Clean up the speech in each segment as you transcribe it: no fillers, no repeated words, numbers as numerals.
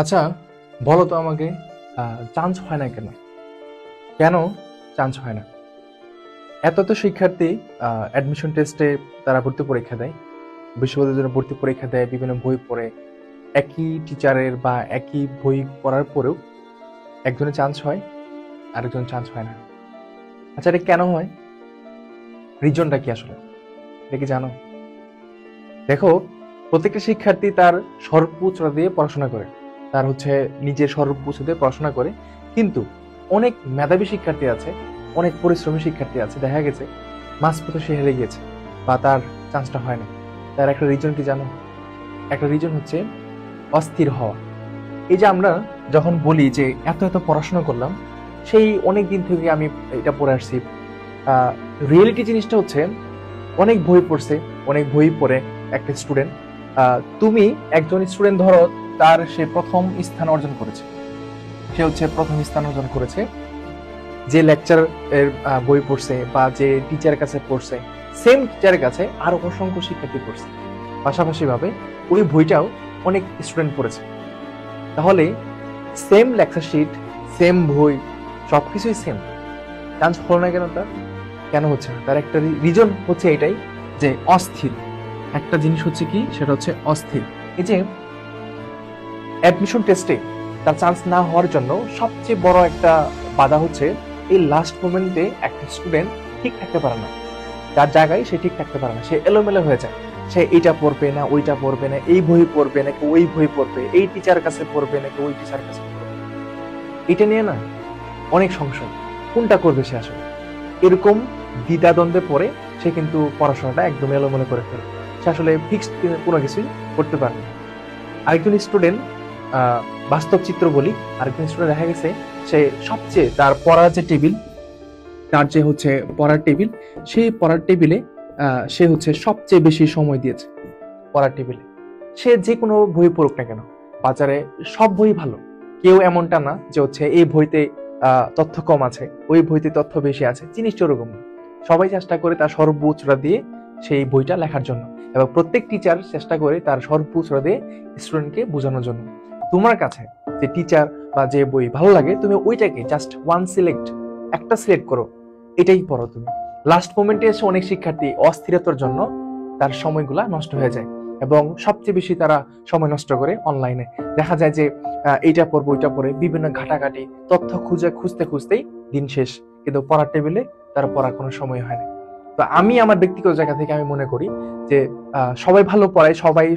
আচ্ছা, বলো তো আমাকে, চান্স হয় না কেন? কেন চান্স হয় না? এত এত শিক্ষার্থী অ্যাডমিশন টেস্টে তারা ভর্তি পরীক্ষা দেয়, বিশ্ববিদ্যালয়ের জন্য ভর্তি পরীক্ষা দেয়, বিভিন্ন বই পড়ে, একই টিচারের বা একই বই পড়ার পরেও একজনের চান্স হয়, আরেকজন চান্স হয় না। আচ্ছা, এটা কেন হয়? রিজনটা কি আসলে? এটা কি জানো? দেখো, প্রত্যেকটা শিক্ষার্থী তার সর্বোচ্চ দিয়ে পড়াশোনা করে, তার নিজের সর্বোচ্চ দিয়ে পড়াশোনা করে, কিন্তু অনেক মেধাবী শিক্ষার্থী আছে, অনেক পরিশ্রমী শিক্ষার্থী আছে, দেখা গেছে মাঝপথে সে হেরে গিয়েছে বা তার চান্সটা হয় না। তার একটা রিজন কি জানো? একটা রিজন হচ্ছে অস্থির হওয়া। এই যে আমরা যখন বলি যে এত এত পড়াশোনা করলাম, সেই অনেক দিন থেকে আমি এটা পড়ে আসছি, রিয়েলিটি জিনিসটা হচ্ছে অনেক বই পড়ছে, অনেক বই পড়ে একটা স্টুডেন্ট, তুমি একজন স্টুডেন্ট ধরো, সে প্রথম স্থান অর্জন করেছে, প্রথম স্থান অর্জন করেছে, যে লেকচার এর বই পড়ছে বা যে টিচারের কাছে পড়ছে, সেম টিচারের কাছে আরো অসংখ্য শিক্ষার্থী পড়ছে, পাশাপাশি ভাবে ওই বইটাও অনেক স্টুডেন্ট পড়েছে। তাহলে সেম লেকচার শিট, সেম বই, সবকিছুই সেম, চান্স হলো না কেন? তার কেন হচ্ছে না? তার একটা রিজন হচ্ছে এটাই, যে অস্থির। একটা জিনিস হচ্ছে কি, সেটা হচ্ছে অস্থির। এই যে অ্যাডমিশন টেস্টে তার চান্স না হওয়ার জন্য সবচেয়ে বড় একটা বাধা হচ্ছে এই লাস্ট মোমেন্টে একটা স্টুডেন্ট ঠিক থাকতে পারে না, তার জায়গায় সে ঠিক থাকতে পারে না, সে এলোমেলো হয়ে যায়। সে এইটা পড়বে না, ওইটা পড়বে না, এই বই পড়বে নাকি ওই বই পড়বে, এই টিচার কাছে পড়বে নাকি ওই টিচার কাছে পড়বে। এটা নিয়ে না অনেক সংশয়, কোনটা করবে সে আসলে, এরকম দ্বিধাদ্বন্দ্বে পড়ে সে কিন্তু পড়াশোনাটা একদম এলোমেলো করে ফেলে, সে আসলে ফিক্সড কোনো কিছুই করতে পারে না। আরেকজন স্টুডেন্ট, বাস্তব চিত্র বলি, আরেকজন স্টুডেন্ট দেখা গেছে সে সবচেয়ে তার পড়ার যে টেবিল, তার যে পড়ার টেবিল, সেই পড়ার টেবিলে সে সবচেয়ে বেশি সময় দিয়েছে পড়ার টেবিলে। সে যে কোনো বই পড়ুক না কেন, বাজারে সব বই ভালো, কেউ এমনটা না যে এই বইতে তথ্য কম আছে, ওই বইতে তথ্য বেশি আছে, জিনিসটা ওরকম না। সবাই চেষ্টা করে তার সর্বোচ্চটা দিয়ে সেই বইটা লেখার জন্য, এবং প্রত্যেক টিচার চেষ্টা করে তার সর্বোচ্চটা দিয়ে স্টুডেন্টকে বোঝানোর জন্য। তোমার কাছে যে টিচার বা যে বই ভালো লাগে, তুমি ওইটাকে জাস্ট একটা সিলেক্ট করো, এটাই পড়ো তুমি। লাস্ট মোমেন্টে এসে অনেক শিক্ষার্থী অস্থিরতার জন্য তার সময়গুলা নষ্ট হয়ে যায়, এবং সবচেয়ে বেশি তারা সময় নষ্ট করে অনলাইনে। দেখা যায় যে এইটা পড়বো ওইটা পড়ে বিভিন্ন ঘাটাঘাটি তথ্য খুঁজতে খুঁজতেই দিন শেষ, কিন্তু পড়ার টেবিলে তার পড়ার কোনো সময় হয় না। তো আমি আমার ব্যক্তিগত জায়গা থেকে আমি মনে করি যে সবাই ভালো পড়ায়,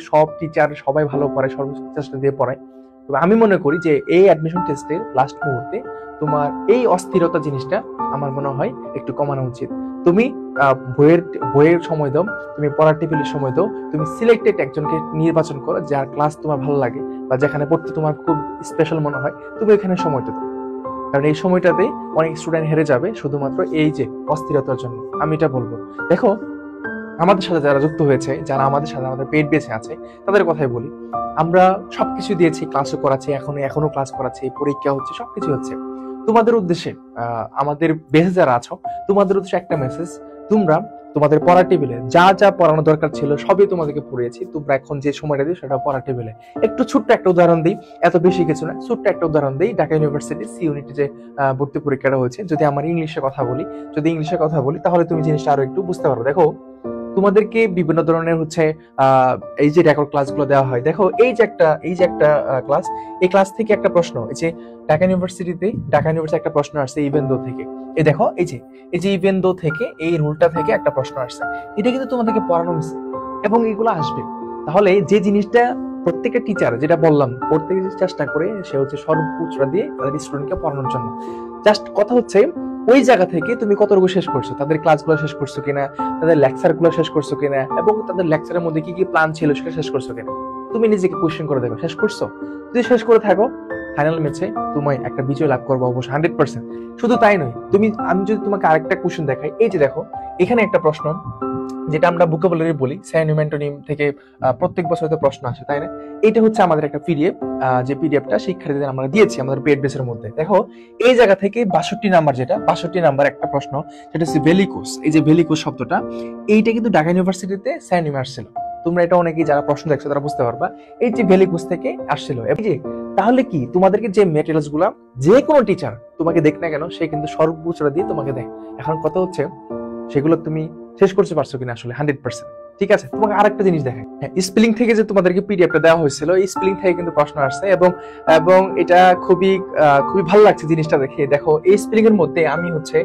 সব টিচার সবাই ভালো পড়ায়, সর্বোচ্চ চেষ্টা দিয়ে পড়ায়। তবে আমি মনে করি যে এই অ্যাডমিশন টেস্টের লাস্ট মুহূর্তে তোমার এই অস্থিরতা জিনিসটা আমার মনে হয় একটু কমানো উচিত। তুমি বইয়ের সময় দাও, তুমি পড়ার টেবিলের সময় দাও, তুমি সিলেক্টেড একজনকে নির্বাচন করো যার ক্লাস তোমার ভালো লাগে বা যেখানে পড়তে তোমার খুব স্পেশাল মনে হয়, তুমি এখানে সময়টা দাও। কারণ এই সময়টাতে অনেক স্টুডেন্ট হেরে যাবে শুধুমাত্র এই যে অস্থিরতার জন্য। আমি এটা বলবো। দেখো, আমাদের সাথে যারা যুক্ত হয়েছে, যারা আমাদের সাথে আমাদের পেট বেঁচে আছে, তাদের কথাই বলি। আমরা সবকিছু দিয়েছি, ক্লাসও করাচ্ছি, এখনো ক্লাস করাচ্ছি, পরীক্ষা হচ্ছে, সবকিছু হচ্ছে। তোমাদের উদ্দেশ্যে, আমাদের বেঁচে যারা আছো, তোমাদের উদ্দেশ্যে একটা মেসেজ: তোমরা তোমাদের পড়ার টেবিলে যা যা পড়ানো দরকার ছিল সবই তোমাদেরকে পড়িয়েছি, তোমরা এখন যে সময়টা দিও সেটা পড়ার টেবিলে। একটু ছোট্ট একটা উদাহরণ দিই, এত বেশি কিছু না, ছোট্ট একটা উদাহরণ দিই। ঢাকা ইউনিভার্সিটি সি ইউনিটে যে ভর্তি পরীক্ষাটা হয়েছে, যদি আমার ইংলিশে কথা বলি, তাহলে তুমি জিনিসটা আরো একটু বুঝতে পারো। দেখো, তোমাদেরকে বিভিন্ন ধরনের এই যে রেকর্ড ক্লাসগুলো দেওয়া হয়, দেখো এই যে একটা ক্লাস, এই ক্লাস থেকে একটা প্রশ্ন, এই যে ঢাকা ইউনিভার্সিটি একটা প্রশ্ন আসছে ইভেন দো থেকে। এই দেখো, এই যে ইভেন দো থেকে, এই রুলটা থেকে একটা প্রশ্ন আসছে, এটা কিন্তু তোমাদেরকে পড়ানো হয়েছে এবং এগুলো আসবে। তাহলে যে জিনিসটা প্রত্যেকটা টিচার, যেটা বললাম, প্রত্যেক চেষ্টা করে সে সর্বোচ্চটা দিয়ে তাদের স্টুডেন্টকে পড়ানোর জন্য। জাস্ট কথা হচ্ছে ওই জায়গা থেকে তুমি কতটুকু শেষ করছো, তাদের ক্লাসগুলো শেষ করছো কিনা, তাদের লেকচার গুলো শেষ করছো কিনা, এবং তাদের লেকচারের মধ্যে কি কি প্ল্যান ছিল সেটা শেষ করছো কিনা। তুমি নিজেকে কোয়েশ্চেন করে দেখো, শেষ করছো? যদি শেষ করে থাকো, ফাইনাল ম্যাচে তুমি একটা বিজয় লাভ করবো অবশ্যই, 100%। শুধু তাই নয়, আমি যদি তোমাকে আরেকটা কোয়েশ্চেন দেখাই, এই যে দেখো, এখানে একটা প্রশ্ন, যেটা আমরা ভোকাবুলারি বলি, সিনোনিম অ্যান্টোনিম থেকে প্রত্যেক বছর হয়তো প্রশ্ন আসে, তাই না? এটা হচ্ছে আমাদের একটা পিডিএফ, যে পিডিএফটা শিক্ষার্থীদের আমরা দিয়েছি আমাদের পেড বেসের মধ্যে। দেখো, এই জায়গা থেকে 62 নাম্বার একটা প্রশ্ন, সেটা হচ্ছে ভেলিকোস। এই যে ভেলিকোস শব্দটা, এইটা কিন্তু ঢাকা ইউনিভার্সিটিতে সিনোনিম আসছিল। তোমরা এটা অনেকেই যারা প্রশ্ন দেখছো তারা বুঝতে পারবা, এই যে ভেলিকোস থেকে আসছিল। এই যে তাহলে কি তোমাদেরকে যে মেটেরিয়ালস গুলা যে কোনো টিচার তোমাকে দেখ না কেন সে কিন্তু সর্বোচ্চটা দিয়ে তোমাকে দেয়। এখন কথা হচ্ছে সেগুলো তুমি শেষ করতে পারছো কিনা আসলে 100%। ঠিক আছে, তোমাকে আরেকটা জিনিস দেখাই। হ্যাঁ, স্পেলিং থেকে যে তোমাদেরকে পিডিএফটা দেওয়া হয়েছিল, এই স্পেলিং থেকে কিন্তু প্রশ্ন আসছে এবং এবং এটা খুবই খুবই ভালো লাগছে জিনিসটা দেখে। দেখো এই স্পেলিং এর মধ্যে আমি হচ্ছে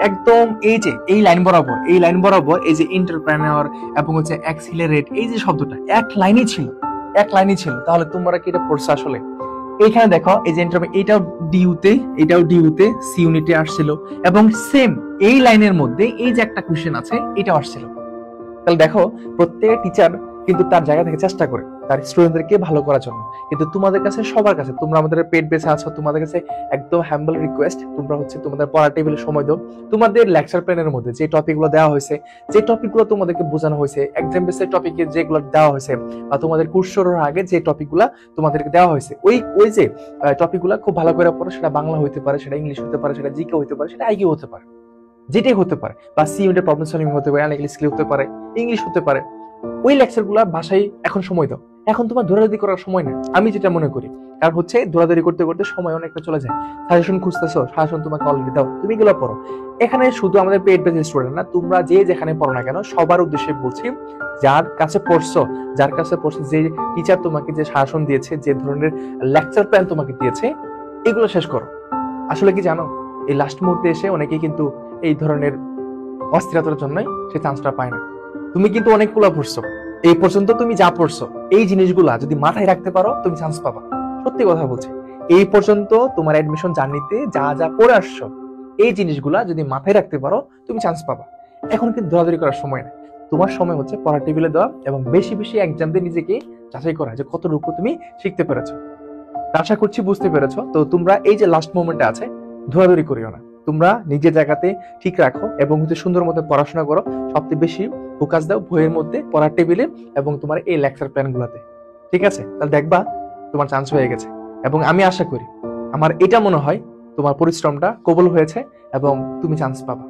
একদম এই যে এই লাইন বরাবর এই যে এন্টারপ্রেনার এবং হচ্ছে অ্যাক্সিলারেট, এই যে শব্দটা এক লাইনই ছিল। তাহলে তোমরা কি এটা পড়ছো আসলে? এইখানে দেখো এই যে এটাও ডিউতে সি ইউনিটে আসছিল এবং সেম এই লাইনের মধ্যে এই যে একটা কোশ্চেন আছে এটাও আসছিল। তাহলে দেখো প্রত্যেক টিচার কিন্তু তার জায়গা থেকে চেষ্টা করে তার স্টুডেন্টদেরকে ভালো করার জন্য। কিন্তু তোমাদের কাছে সবার কাছে, তোমরা আমাদের পেড বেসে আছো, তোমাদের কাছে একদম হ্যাম্বল রিকোয়েস্ট, তোমরা হচ্ছে তোমাদের পড়া টেবিলে সময় দাও। তোমাদের লেকচার প্ল্যানের মধ্যে যে টপিকগুলো দেওয়া হয়েছে, যে টপিকগুলো তোমাদেরকে বোঝানো হয়েছে, এক্সাম বেসের টপিকে যেগুলো দেওয়া হয়েছে বা তোমাদের কোর্স শুরুর আগে যে টপিকগুলো তোমাদেরকে দেওয়া হয়েছে, ওই যে টপিকগুলো খুব ভালো করে পড়ো। সেটা বাংলা হইতে পারে, সেটা ইংলিশ হতে পারে, সেটা জিকে হতে পারে, সেটা আইকিউ হতে পারে, যেটাই হতে পারে, বা সি ইউনিটের প্রবলেম সলভিং হতে পারে, অ্যানালিটিক্যাল স্কিল হতে পারে, ইংলিশ হতে পারে। ওই লেকচারগুলো ভাষায় এখন সময় দাও। এখন তোমার দৌড়াদৌড়ি করার সময় না, আমি যেটা মনে করি। কারণ হচ্ছে দৌড়াদৌড়ি করতে করতে সময় অনেকটা চলে যায়। সাজেশন খুঁজতেছো, সাজেশন তোমাকে অলরেডি দাও, তুমি এগুলো পড়ো। এখানে শুধু আমাদের পেড বেস স্টুডেন্ট না, তোমরা যে যেখানে পড়ো না কেন সবার উদ্দেশ্যে বলছি, যার কাছে পড়ছো যে টিচার তোমাকে যে সাজেশন দিয়েছে, যে ধরনের লেকচার প্ল্যান তোমাকে দিয়েছে, এগুলো শেষ করো। আসলে কি জানো, এই লাস্ট মুহূর্তে এসে অনেকেই কিন্তু এই ধরনের অস্থিরতার জন্যই সে চান্সটা পায় না। তুমি কিন্তু অনেকগুলো পড়ছো, এই পর্যন্ত তুমি যা পড়ছো এই জিনিসগুলা যদি মাথায় রাখতে পারো তুমি চান্স পাবা। সত্যি কথা বলছি, এই পর্যন্ত তোমার অ্যাডমিশন জার্নিতে যা যা পড়ে আসছো এই জিনিসগুলা যদি মাথায় রাখতে পারো তুমি চান্স পাবা। এখন কিন্তু দৌড়াদৌড়ি করার সময় না, তোমার সময় হচ্ছে পড়া টেবিলে দেওয়া এবং বেশি বেশি এক্সাম দিয়ে নিজেকে যাচাই করা যে কতটুকু তুমি শিখতে পেরেছো। আশা করছি বুঝতে পেরেছো। তো তোমরা এই যে লাস্ট মোমেন্টে আছে, দৌড়াদৌড়ি করিও না, তোমরা নিজের জায়গাতে ঠিক রাখো এবং হচ্ছে সুন্দর মতো পড়াশোনা করো। সবচেয়ে বেশি ফোকাস দাও বইয়ের মধ্যে, পড়ার টেবিলে এবং তোমার এই লেকচার প্ল্যান গুলাতে। ঠিক আছে, তাহলে দেখবা তোমার চান্স হয়ে গেছে। এবং আমি আশা করি, আমার এটা মনে হয় তোমার পরিশ্রমটা কবুল হয়েছে এবং তুমি চান্স পাবা।